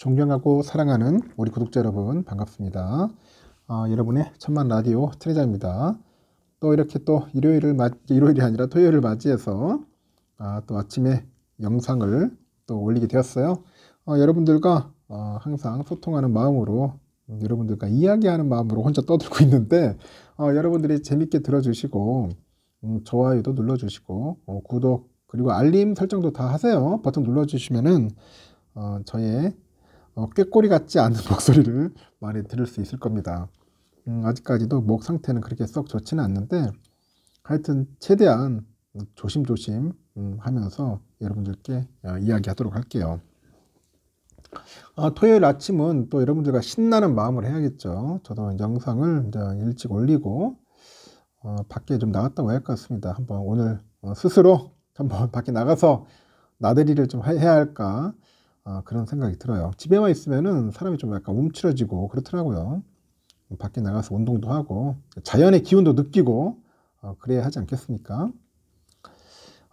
존경하고 사랑하는 우리 구독자 여러분 반갑습니다. 여러분의 천만 라디오 트레자입니다. 또 이렇게 또 일요일이 아니라 토요일을 맞이해서 또 아침에 영상을 또 올리게 되었어요. 여러분들과 항상 소통하는 마음으로 여러분들과 이야기하는 마음으로 혼자 떠들고 있는데 여러분들이 재밌게 들어주시고 좋아요도 눌러주시고 구독 그리고 알림 설정도 다 하세요. 버튼 눌러주시면은 저의 꾀꼬리 같지 않은 목소리를 많이 들을 수 있을 겁니다. 아직까지도 목 상태는 그렇게 썩 좋지는 않는데 하여튼 최대한 조심조심 하면서 여러분들께 이야기하도록 할게요. 토요일 아침은 또 여러분들과 신나는 마음을 해야겠죠. 저도 영상을 이제 일찍 올리고 밖에 좀 나갔다 와야 할 것 같습니다. 한번 오늘 스스로 한번 밖에 나가서 나들이를 좀 해야 할까 그런 생각이 들어요. 집에만 있으면은 사람이 좀 약간 움츠러지고 그렇더라고요. 밖에 나가서 운동도 하고 자연의 기운도 느끼고 그래야 하지 않겠습니까?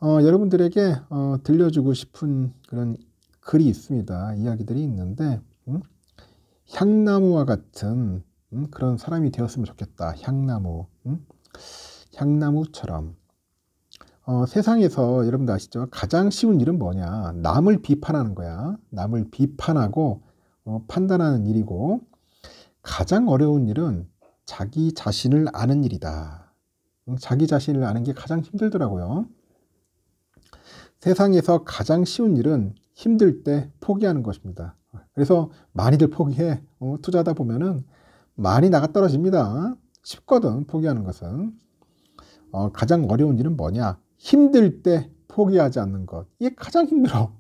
여러분들에게 들려주고 싶은 그런 글이 있습니다. 이야기들이 있는데 향나무와 같은 그런 사람이 되었으면 좋겠다. 향나무처럼 세상에서 여러분들 아시죠? 가장 쉬운 일은 뭐냐? 남을 비판하는 거야. 남을 비판하고 판단하는 일이고 가장 어려운 일은 자기 자신을 아는 일이다. 자기 자신을 아는 게 가장 힘들더라고요. 세상에서 가장 쉬운 일은 힘들 때 포기하는 것입니다. 그래서 많이들 포기해. 투자하다 보면은 많이 나가 떨어집니다. 쉽거든, 포기하는 것은. 가장 어려운 일은 뭐냐? 힘들 때 포기하지 않는 것. 이게 가장 힘들어.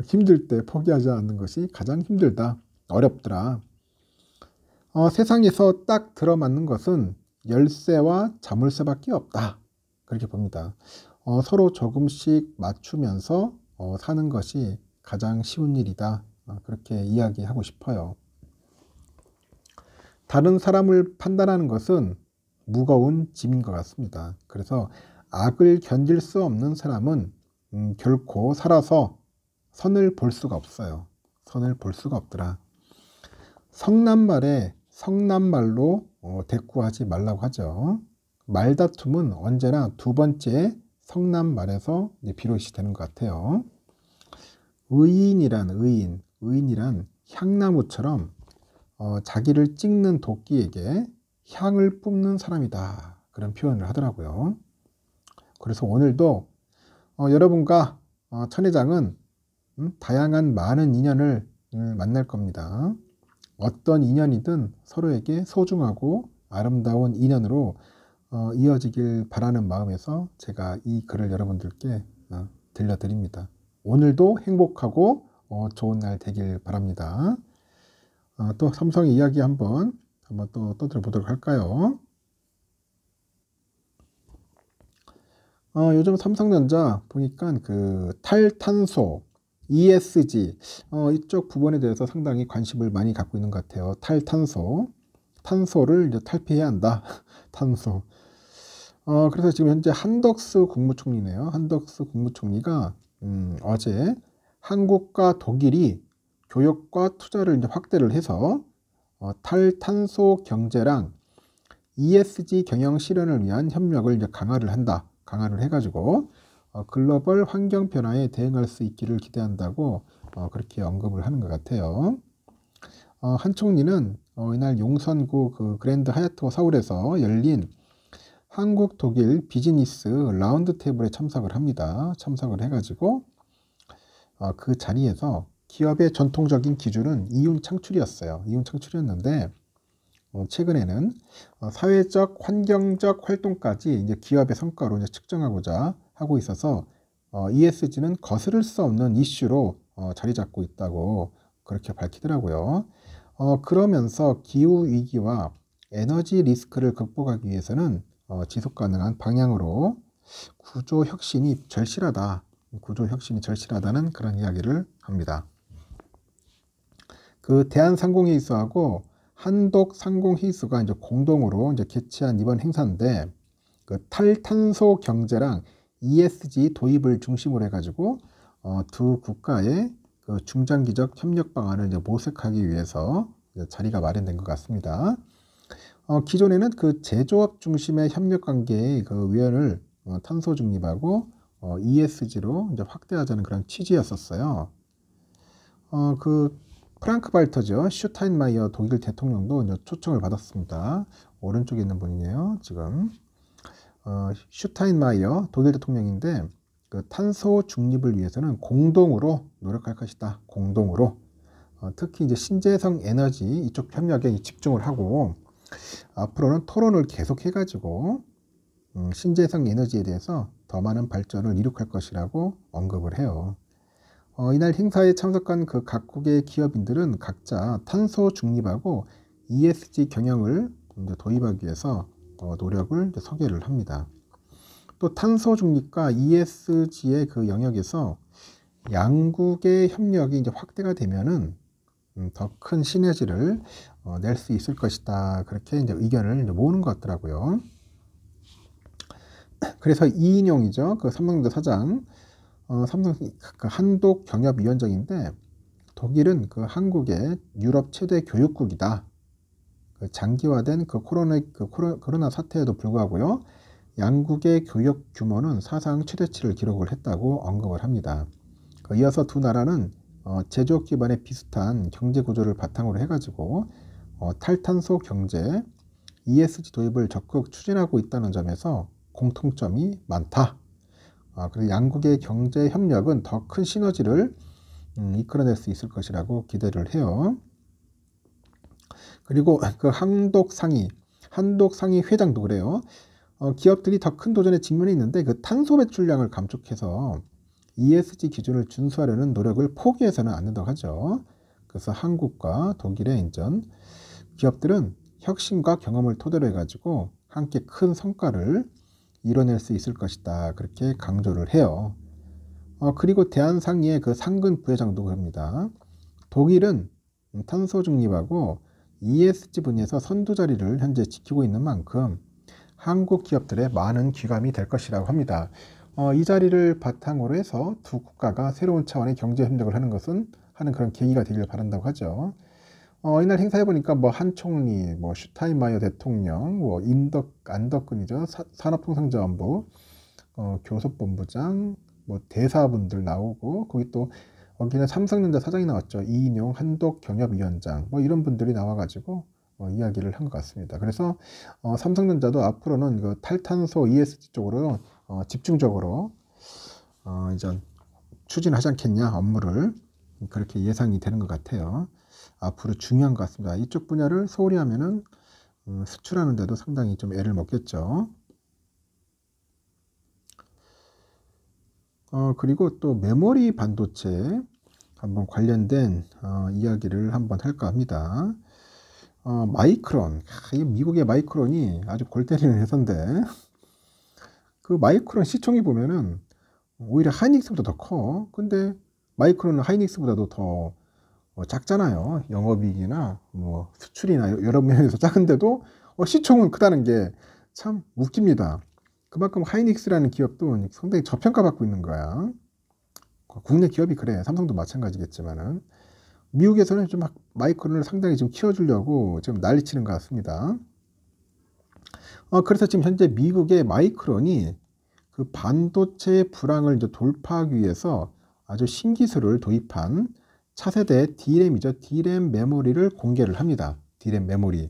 힘들 때 포기하지 않는 것이 가장 힘들다. 어렵더라. 세상에서 딱 들어맞는 것은 열쇠와 자물쇠밖에 없다. 그렇게 봅니다. 서로 조금씩 맞추면서 사는 것이 가장 쉬운 일이다. 그렇게 이야기하고 싶어요. 다른 사람을 판단하는 것은 무거운 짐인 것 같습니다. 그래서 악을 견딜 수 없는 사람은 결코 살아서 선을 볼 수가 없어요. 선을 볼 수가 없더라. 성난말에 성난말로 대꾸하지 말라고 하죠. 말다툼은 언제나 두 번째 성난말에서 비롯이 되는 것 같아요. 의인이란 향나무처럼 자기를 찍는 도끼에게 향을 뿜는 사람이다. 그런 표현을 하더라고요. 그래서 오늘도 여러분과 천회장은 다양한 많은 인연을 만날 겁니다. 어떤 인연이든 서로에게 소중하고 아름다운 인연으로 이어지길 바라는 마음에서 제가 이 글을 여러분들께 들려드립니다. 오늘도 행복하고 좋은 날 되길 바랍니다. 또 삼성의 이야기 한번 또 들어보도록 할까요? 요즘 삼성전자 보니까 그 탈탄소 ESG 이쪽 부분에 대해서 상당히 관심을 많이 갖고 있는 것 같아요. 탄소를 이제 탈피해야 한다. 탄소. 그래서 지금 현재 한덕수 국무총리네요. 한덕수 국무총리가 어제 한국과 독일이 교역과 투자를 이제 확대를 해서 탈탄소 경제랑 ESG 경영 실현을 위한 협력을 이제 강화를 해가지고 글로벌 환경 변화에 대응할 수 있기를 기대한다고 그렇게 언급을 하는 것 같아요. 한 총리는 이날 용선구 그 그랜드 하얏트 서울에서 열린 한국 독일 비즈니스 라운드 테이블에 참석을 합니다. 참석을 해가지고 그 자리에서 기업의 전통적인 기준은 이윤 창출이었어요. 이윤 창출이었는데 최근에는 사회적, 환경적 활동까지 이제 기업의 성과로 이제 측정하고자 하고 있어서 ESG는 거스를 수 없는 이슈로 자리 잡고 있다고 그렇게 밝히더라고요. 그러면서 기후 위기와 에너지 리스크를 극복하기 위해서는 지속 가능한 방향으로 구조 혁신이 절실하다는 그런 이야기를 합니다. 그 대한상공회의소하고 한독상공회의소가 이제 공동으로 이제 개최한 이번 행사인데 그 탈탄소 경제랑 ESG 도입을 중심으로 해가지고 두 국가의 그 중장기적 협력 방안을 이제 모색하기 위해서 이제 자리가 마련된 것 같습니다. 기존에는 그 제조업 중심의 협력 관계의 그 위원을 탄소 중립하고 ESG로 이제 확대하자는 그런 취지였었어요. 그 프랑크 발터죠. 슈타인마이어 독일 대통령도 이제 초청을 받았습니다. 오른쪽에 있는 분이네요. 지금 슈타인마이어 독일 대통령인데 그 탄소 중립을 위해서는 공동으로 노력할 것이다. 공동으로 특히 이제 신재생 에너지 이쪽 협력에 집중을 하고 앞으로는 토론을 계속해가지고 신재생 에너지에 대해서 더 많은 발전을 이룩할 것이라고 언급을 해요. 이날 행사에 참석한 그 각국의 기업인들은 각자 탄소 중립하고 ESG 경영을 이제 도입하기 위해서 노력을 이제 소개를 합니다. 또 탄소 중립과 ESG의 그 영역에서 양국의 협력이 이제 확대가 되면은 더 큰 시너지를 낼 수 있을 것이다. 그렇게 이제 의견을 이제 모으는 것 같더라고요. 그래서 이인용이죠. 그 삼성전자 사장, 삼성 그 한독 경협위원장인데 독일은 그 한국의 유럽 최대 교육국이다. 그 장기화된 그 코로나 사태에도 불구하고요. 양국의 교역 규모는 사상 최대치를 기록을 했다고 언급을 합니다. 이어서 두 나라는 제조업 기반의 비슷한 경제 구조를 바탕으로 해가지고 탈탄소 경제, ESG 도입을 적극 추진하고 있다는 점에서 공통점이 많다. 그래서 양국의 경제 협력은 더 큰 시너지를 이끌어낼 수 있을 것이라고 기대를 해요. 그리고 그 한독 상위 회장도 그래요. 기업들이 더 큰 도전에 직면해 있는데 그 탄소 배출량을 감축해서 ESG 기준을 준수하려는 노력을 포기해서는 안 된다고 하죠. 그래서 한국과 독일의 인전 기업들은 혁신과 경험을 토대로 해가지고 함께 큰 성과를 이뤄낼 수 있을 것이다. 그렇게 강조를 해요. 그리고 대한상의의 그 상근 부회장도 그럽니다. 독일은 탄소 중립하고 ESG 분야에서 선두 자리를 현재 지키고 있는 만큼 한국 기업들의 많은 귀감이 될 것이라고 합니다. 이 자리를 바탕으로 해서 두 국가가 새로운 차원의 경제 협력을 하는 그런 계기가 되길 바란다고 하죠. 이날 행사해 보니까 뭐 한 총리, 뭐 슈타인마이어 대통령, 뭐 안덕근이죠. 산업통상자원부, 교섭본부장, 뭐 대사분들 나오고 거기 또 거기는 삼성전자 사장이 나왔죠. 이인용 한독 경협위원장, 뭐 이런 분들이 나와가지고 이야기를 한 것 같습니다. 그래서 삼성전자도 앞으로는 그 탈탄소 ESG 쪽으로 집중적으로 이제 추진하지 않겠냐 업무를 그렇게 예상이 되는 것 같아요. 앞으로 중요한 것 같습니다. 이쪽 분야를 소홀히 하면은 수출하는 데도 상당히 좀 애를 먹겠죠. 그리고 또 메모리 반도체 한번 관련된 이야기를 한번 할까 합니다. 마이크론, 이 미국의 마이크론이 아주 골 때리는 회사인데 그 마이크론 시총이 보면은 오히려 하이닉스보다 더 커. 근데 마이크론은 하이닉스보다도 더 작잖아요. 영업이익이나 뭐 수출이나 여러 면에서 작은데도 시총은 크다는 게 참 웃깁니다. 그만큼 하이닉스라는 기업도 상당히 저평가받고 있는 거야. 국내 기업이 그래. 삼성도 마찬가지겠지만은 미국에서는 좀 마이크론을 상당히 좀 키워주려고 지금 난리치는 것 같습니다. 그래서 지금 현재 미국의 마이크론이 그 반도체 불황을 이제 돌파하기 위해서 아주 신기술을 도입한 차세대 D램이죠. D램 메모리를 공개를 합니다. D램 메모리.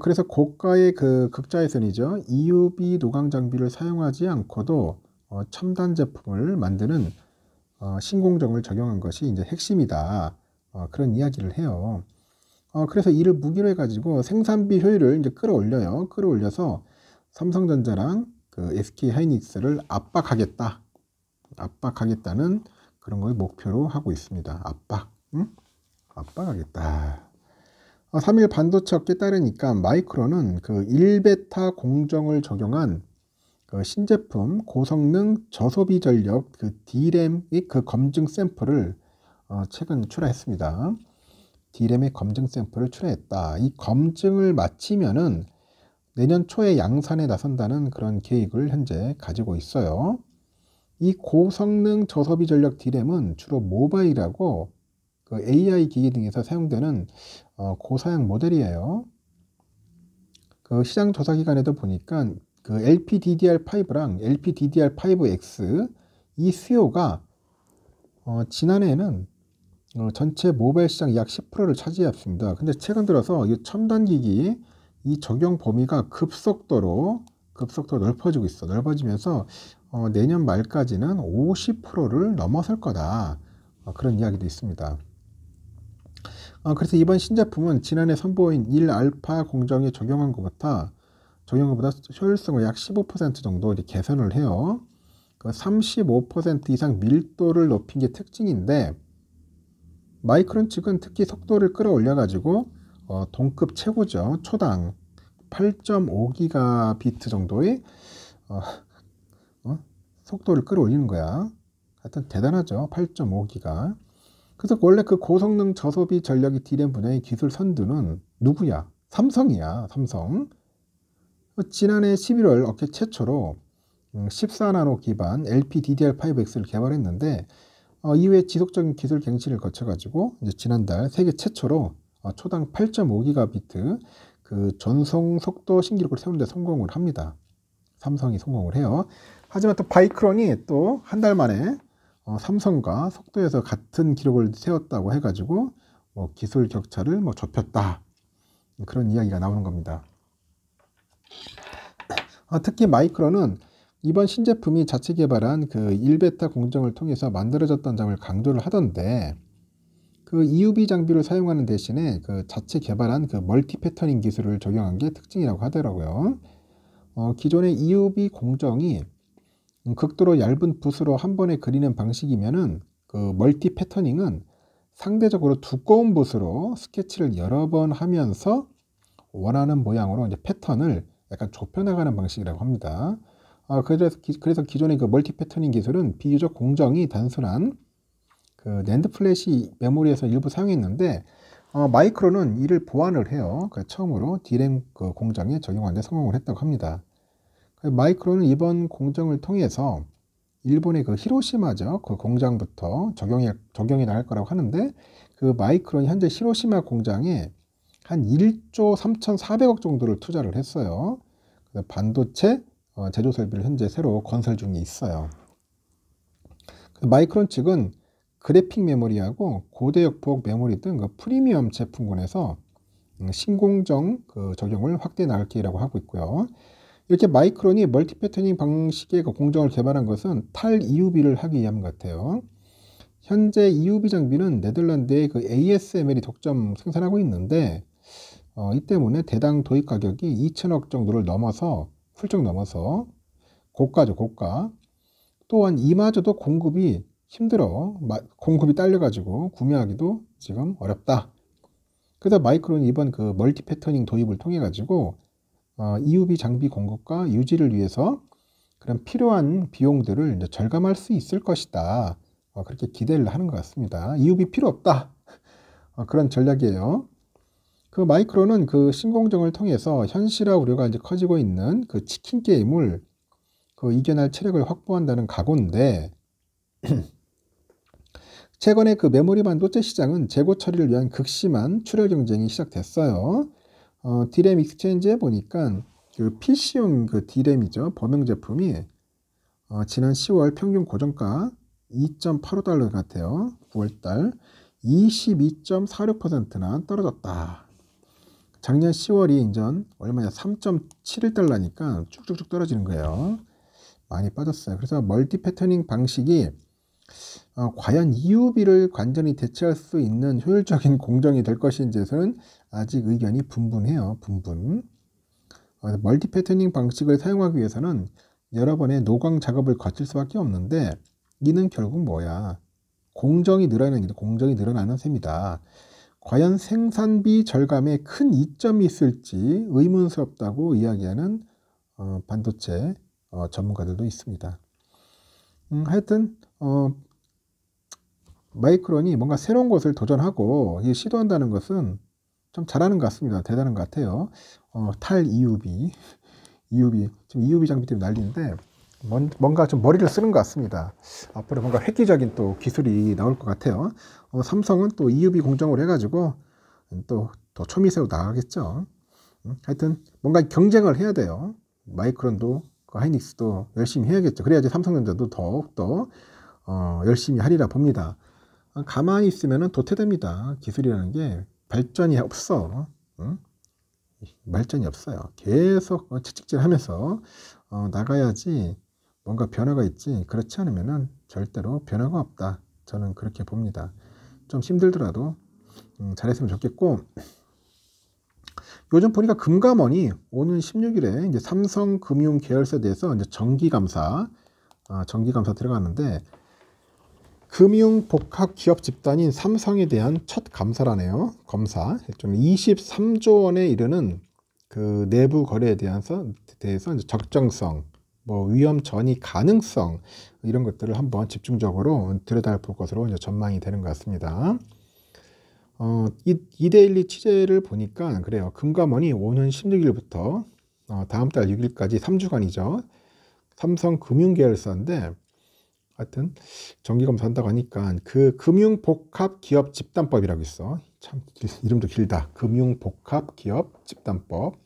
그래서 고가의 그 극자회선이죠. EUV 노광 장비를 사용하지 않고도 첨단 제품을 만드는 신공정을 적용한 것이 이제 핵심이다. 그런 이야기를 해요. 그래서 이를 무기로 해가지고 생산비 효율을 이제 끌어올려요. 끌어올려서 삼성전자랑 그 SK 하이닉스를 압박하겠다는 그런 걸 목표로 하고 있습니다. 압박하겠다. 3일 반도체 업계에 따르니까 마이크론은 그 1베타 공정을 적용한 그 신제품 고성능 저소비 전력 그 D램의 그 검증 샘플을 최근 출하했습니다. D램의 검증 샘플을 출하했다. 이 검증을 마치면은 내년 초에 양산에 나선다는 그런 계획을 현재 가지고 있어요. 이 고성능 저소비 전력 D램은 주로 모바일하고 그 AI 기기 등에서 사용되는 고사양 모델이에요. 그 시장 조사 기관에도 보니까 그 LPDDR5랑 LPDDR5X 이 수요가 지난해에는 전체 모바일 시장 약 10%를 차지했습니다. 근데 최근 들어서 이 첨단 기기 이 적용 범위가 급속도로 넓어지고 있어. 넓어지면서 내년 말까지는 50%를 넘어설 거다. 그런 이야기도 있습니다. 그래서 이번 신제품은 지난해 선보인 1알파 공정에 적용한 것보다 효율성을 약 15% 정도 개선을 해요. 그 35% 이상 밀도를 높인 게 특징인데, 마이크론 측은 특히 속도를 끌어올려 가지고 동급 최고죠. 초당 8.5기가비트 정도의 속도를 끌어올리는 거야. 하여튼 대단하죠. 8.5기가. 그래서 원래 그 고성능 저소비 전력이 D램 분야의 기술 선두는 누구야? 삼성이야. 삼성. 지난해 11월 업계 최초로 14나노 기반 LPDDR5X를 개발했는데 이후에 지속적인 기술 갱신을 거쳐가지고 이제 지난달 세계 최초로 초당 8.5기가비트 그 전송 속도 신기록을 세우는 데 성공을 합니다. 삼성이 성공을 해요. 하지만 또 마이크론이 또 한 달 만에 삼성과 속도에서 같은 기록을 세웠다고 해가지고 기술 격차를 좁혔다. 그런 이야기가 나오는 겁니다. 특히 마이크론은 이번 신제품이 자체 개발한 그 1베타 공정을 통해서 만들어졌던 점을 강조를 하던데, 그 EUV 장비를 사용하는 대신에 그 자체 개발한 그 멀티 패터닝 기술을 적용한 게 특징이라고 하더라고요. 기존의 EUV 공정이 극도로 얇은 붓으로 한 번에 그리는 방식이면은 그 멀티 패터닝은 상대적으로 두꺼운 붓으로 스케치를 여러 번 하면서 원하는 모양으로 이제 패턴을 약간 좁혀나가는 방식이라고 합니다. 그래서 기존의 그 멀티 패터닝 기술은 비교적 공정이 단순한 그 낸드 플래시 메모리에서 일부 사용했는데, 마이크론은 이를 보완을 해요. 처음으로 D램 그 공정에 적용하는 데 성공을 했다고 합니다. 마이크론은 이번 공정을 통해서 일본의 그 히로시마죠. 그 공장부터 적용이 나갈 거라고 하는데, 그 마이크론이 현재 히로시마 공장에 한 1조 3,400억 정도를 투자를 했어요. 반도체 제조 설비를 현재 새로 건설 중에 있어요. 마이크론 측은 그래픽 메모리하고 고대역 부호 메모리 등 그 프리미엄 제품군에서 신공정 그 적용을 확대해 나갈 계획이라고 하고 있고요. 이렇게 마이크론이 멀티 패터닝 방식의 그 공정을 개발한 것은 탈 EUV를 하기 위함 같아요. 현재 EUV 장비는 네덜란드의 그 ASML이 독점 생산하고 있는데, 이 때문에 대당 도입 가격이 2천억 정도를 훌쩍 넘어서 고가죠, 고가. 또한 이마저도 공급이 힘들어. 공급이 딸려가지고 구매하기도 지금 어렵다. 그래서 마이크론이 이번 그 멀티 패터닝 도입을 통해 가지고 EUV 장비 공급과 유지를 위해서 그런 필요한 비용들을 이제 절감할 수 있을 것이다. 그렇게 기대를 하는 것 같습니다. EUV 필요 없다. 그런 전략이에요. 그 마이크론은 그 신공정을 통해서 현실화 우려가 이제 커지고 있는 그 치킨 게임을 그 이겨낼 체력을 확보한다는 각오인데, 최근에 그 메모리 반도체 시장은 재고 처리를 위한 극심한 출혈 경쟁이 시작됐어요. D램 익스체인지에 보니까 그 PC용 그 D램이죠. 범용 제품이 지난 10월 평균 고정가 2.85달러 같아요. 9월달 22.46%나 떨어졌다. 작년 10월이 인전 얼마냐 3.71달러니까 쭉쭉쭉 떨어지는 거예요. 많이 빠졌어요. 그래서 멀티 패터닝 방식이 과연 EUV를 완전히 대체할 수 있는 효율적인 공정이 될 것인지에서는 아직 의견이 분분해요. 분분. 멀티 패터닝 방식을 사용하기 위해서는 여러 번의 노광 작업을 거칠 수밖에 없는데, 이는 결국 뭐야? 공정이 늘어나는 셈이다. 과연 생산비 절감에 큰 이점이 있을지 의문스럽다고 이야기하는 반도체 전문가들도 있습니다. 하여튼 마이크론이 뭔가 새로운 것을 도전하고 시도한다는 것은 좀 잘하는 것 같습니다. 대단한 것 같아요. 탈 EUV 지금 EUV 장비 때문에 난리인데, 뭔가 좀 머리를 쓰는 것 같습니다. 앞으로 뭔가 획기적인 또 기술이 나올 것 같아요. 삼성은 또 EUV 공정을 해가지고 또 더 초미세로 나가겠죠. 하여튼 뭔가 경쟁을 해야 돼요. 마이크론도 하이닉스도 열심히 해야겠죠. 그래야지 삼성전자도 더욱더 열심히 하리라 봅니다. 가만히 있으면 도태됩니다. 기술이라는 게 발전이 없어. 응? 발전이 없어요. 계속 채찍질하면서 나가야지 뭔가 변화가 있지. 그렇지 않으면 절대로 변화가 없다. 저는 그렇게 봅니다. 좀 힘들더라도 잘했으면 좋겠고, 요즘 보니까 금감원이 오는 16일에 이제 삼성금융 계열사에 대해서 이제 정기감사 들어갔는데, 금융복합기업 집단인 삼성에 대한 첫 감사라네요. 검사. 좀 23조 원에 이르는 그 내부 거래에 대해서 이제 적정성, 뭐 위험 전이 가능성 이런 것들을 한번 집중적으로 들여다볼 것으로 이제 전망이 되는 것 같습니다. 이데일리 취재를 보니까 그래요. 금감원이 오는 16일부터 다음 달 6일까지 3주간이죠. 삼성금융계열사인데 하여튼 정기검사한다고 하니까 그 금융복합기업 집단법이라고 있어. 참 이름도 길다. 금융복합기업 집단법.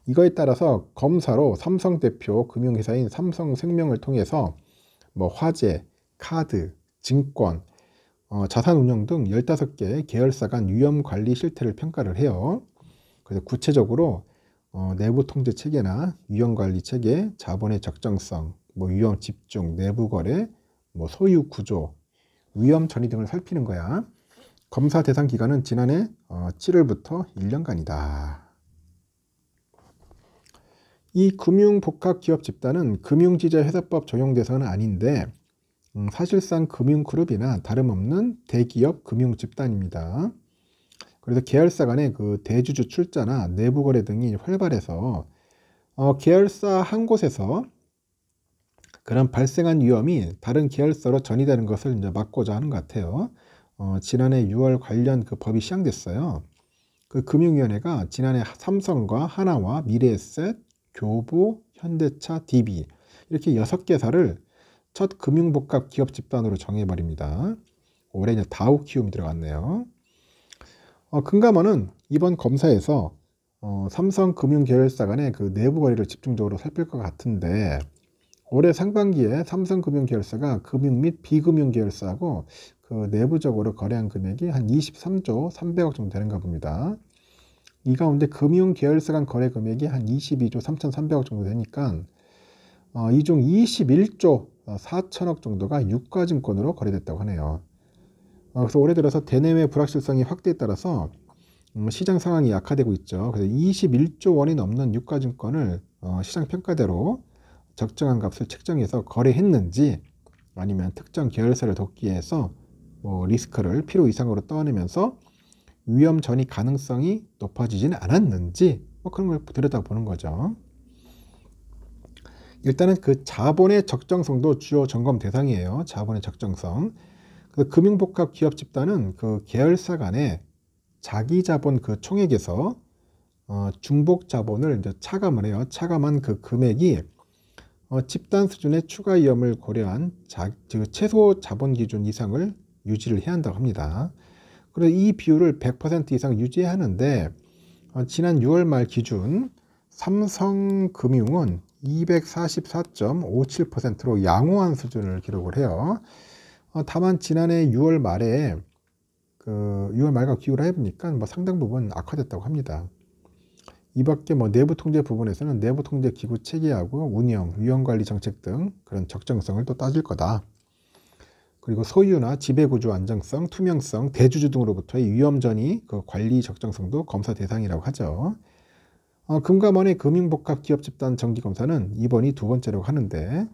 이거에 따라서 검사로 삼성 대표 금융회사인 삼성생명을 통해서 뭐 화재, 카드, 증권, 자산운용 등 15개 계열사 간 위험관리 실태를 평가를 해요. 그래서 구체적으로 내부 통제 체계나 위험관리 체계, 자본의 적정성, 뭐 위험 집중, 내부 거래, 뭐 소유 구조, 위험 전이 등을 살피는 거야. 검사 대상 기간은 지난해 7월부터 1년간이다. 이 금융복합기업 집단은 금융지자회사법 적용 대상은 아닌데 사실상 금융그룹이나 다름없는 대기업 금융집단입니다. 그래서 계열사 간의 그 대주주 출자나 내부 거래 등이 활발해서 계열사 한 곳에서 그런 발생한 위험이 다른 계열사로 전이되는 것을 이제 막고자 하는 것 같아요. 지난해 6월 관련 그 법이 시행됐어요. 그 금융위원회가 지난해 삼성과 하나와 미래에셋, 교보, 현대차, DB 이렇게 6개사를 첫 금융복합 기업 집단으로 정해버립니다. 올해 이제 다우키움이 들어갔네요. 금감원은 이번 검사에서 삼성금융 계열사 간의 그 내부 거래를 집중적으로 살필 것 같은데 올해 상반기에 삼성금융 계열사가 금융 및 비금융 계열사하고 그 내부적으로 거래한 금액이 한 23조 300억 정도 되는가 봅니다. 이 가운데 금융 계열사 간 거래 금액이 한 22조 3,300억 정도 되니까 이 중 21조 4천억 정도가 유가증권으로 거래됐다고 하네요. 그래서 올해 들어서 대내외 불확실성이 확대에 따라서 시장 상황이 악화되고 있죠. 그래서 21조 원이 넘는 유가증권을 시장 평가대로 적정한 값을 책정해서 거래했는지 아니면 특정 계열사를 돕기 위해서 뭐 리스크를 필요 이상으로 떠안으면서 위험 전이 가능성이 높아지지는 않았는지 뭐 그런 걸 들여다보는 거죠. 일단은 그 자본의 적정성도 주요 점검 대상이에요. 자본의 적정성. 그 금융복합 기업 집단은 그 계열사 간의 자기 자본 그 총액에서 중복 자본을 이제 차감을 해요. 차감한 그 금액이 집단 수준의 추가 위험을 고려한 최소 자본 기준 이상을 유지를 해야 한다고 합니다. 그래서 이 비율을 100% 이상 유지해야 하는데 지난 6월 말 기준 삼성금융은 244.57%로 양호한 수준을 기록을 해요. 다만 지난해 6월 말에 6월 말과 비교를 해보니까 뭐 상당 부분 악화됐다고 합니다. 이 밖에 뭐 내부 통제 부분에서는 내부 통제 기구 체계하고 운영, 위험관리 정책 등 그런 적정성을 또 따질 거다. 그리고 소유나 지배구조 안정성, 투명성, 대주주 등으로부터의 위험 전이 그 관리 적정성도 검사 대상이라고 하죠. 금감원의 금융복합 기업 집단 정기검사는 이번이 두 번째라고 하는데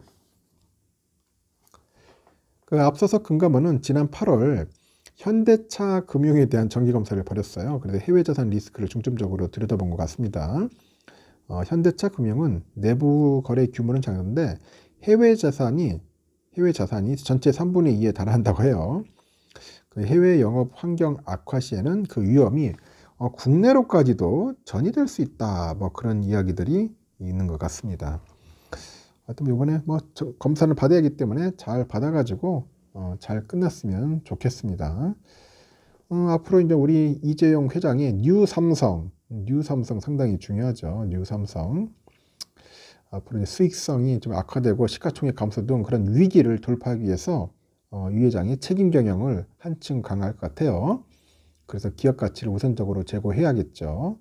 그 앞서서 금감원은 지난 8월 현대차 금융에 대한 정기검사를 벌였어요. 그래서 해외자산 리스크를 중점적으로 들여다본 것 같습니다. 현대차 금융은 내부 거래 규모는 작은데 해외 자산이 전체 3분의 2에 달한다고 해요. 그 해외 영업 환경 악화 시에는 그 위험이 국내로까지도 전이될 수 있다. 뭐 그런 이야기들이 있는 것 같습니다. 하여튼 이번에 뭐 검사를 받아야 하기 때문에 잘 받아가지고 잘 끝났으면 좋겠습니다. 앞으로 이제 우리 이재용 회장의 뉴 삼성 상당히 중요하죠. 뉴 삼성. 앞으로 이제 수익성이 좀 악화되고 시가총액 감소 등 그런 위기를 돌파하기 위해서 이 회장이 책임 경영을 한층 강화할 것 같아요. 그래서 기업 가치를 우선적으로 제고해야겠죠.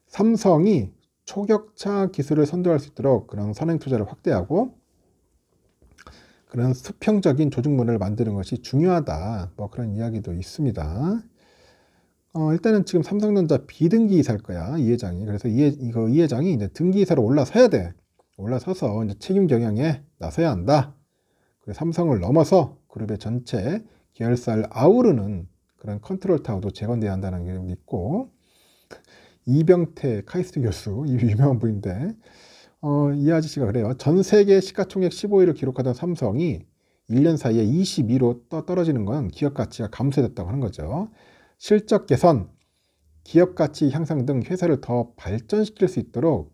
삼성이 초격차 기술을 선도할 수 있도록 그런 선행 투자를 확대하고 그런 수평적인 조직문을 만드는 것이 중요하다. 뭐 그런 이야기도 있습니다. 일단은 지금 삼성전자 비등기 이사일 거야, 이 회장이. 그래서 이 회장이 이제 등기 이사로 올라서야 돼. 올라서서 이제 책임 경영에 나서야 한다. 그래서 삼성을 넘어서 그룹의 전체 계열사를 아우르는 그런 컨트롤 타워도 재건돼야 한다는 게 있고, 이병태 카이스트 교수, 이 유명한 분인데, 이 아저씨가 그래요. 전 세계 시가총액 15위를 기록하던 삼성이 1년 사이에 22로 떨어지는 건 기업 가치가 감소됐다고 하는 거죠. 실적 개선, 기업 가치 향상 등 회사를 더 발전시킬 수 있도록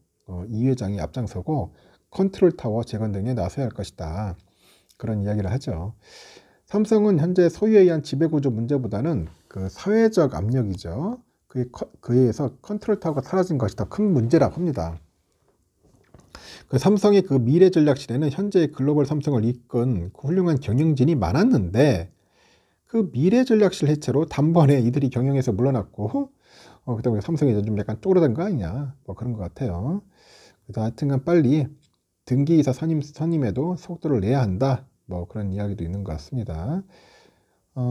이 회장이 앞장서고 컨트롤 타워 재건 등에 나서야 할 것이다. 그런 이야기를 하죠. 삼성은 현재 소유에 의한 지배구조 문제보다는 그 사회적 압력이죠. 그에 의해서 컨트롤 타워가 사라진 것이 더 큰 문제라고 합니다. 그 삼성의 그 미래 전략실에는 현재 글로벌 삼성을 이끈 그 훌륭한 경영진이 많았는데 그 미래 전략실 해체로 단번에 이들이 경영에서 물러났고 그다음에 삼성이 좀 약간 쪼그라든 거 아니냐 뭐 그런 것 같아요. 그래서 하여튼간 빨리 등기이사 선임에도 속도를 내야 한다 뭐 그런 이야기도 있는 것 같습니다.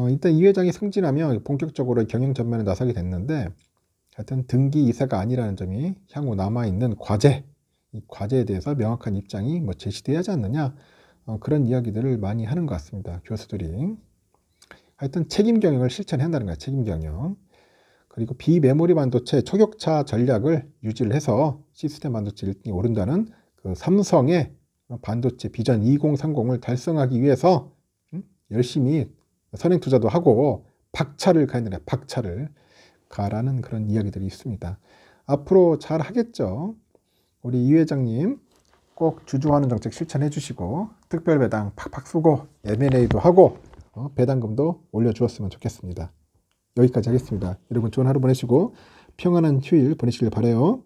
일단 이 회장이 승진하면 본격적으로 경영 전면에 나서게 됐는데 하여튼 등기이사가 아니라는 점이 향후 남아있는 과제, 이 과제에 대해서 명확한 입장이 뭐 제시돼야 하지 않느냐 그런 이야기들을 많이 하는 것 같습니다. 교수들이. 하여튼 책임 경영을 실천해야 한다는 거야. 책임 경영. 그리고 비메모리 반도체 초격차 전략을 유지를 해서 시스템 반도체 1등이 오른다는 그 삼성의 반도체 비전 2030을 달성하기 위해서 열심히 선행 투자도 하고 박차를 가야 되나 박차를 가라는 그런 이야기들이 있습니다. 앞으로 잘 하겠죠. 우리 이 회장님 꼭 주주환원 정책 실천해 주시고 특별 배당 팍팍 쏘고 M&A도 하고 배당금도 올려주었으면 좋겠습니다. 여기까지 하겠습니다. 여러분 좋은 하루 보내시고 평안한 휴일 보내시길 바라요.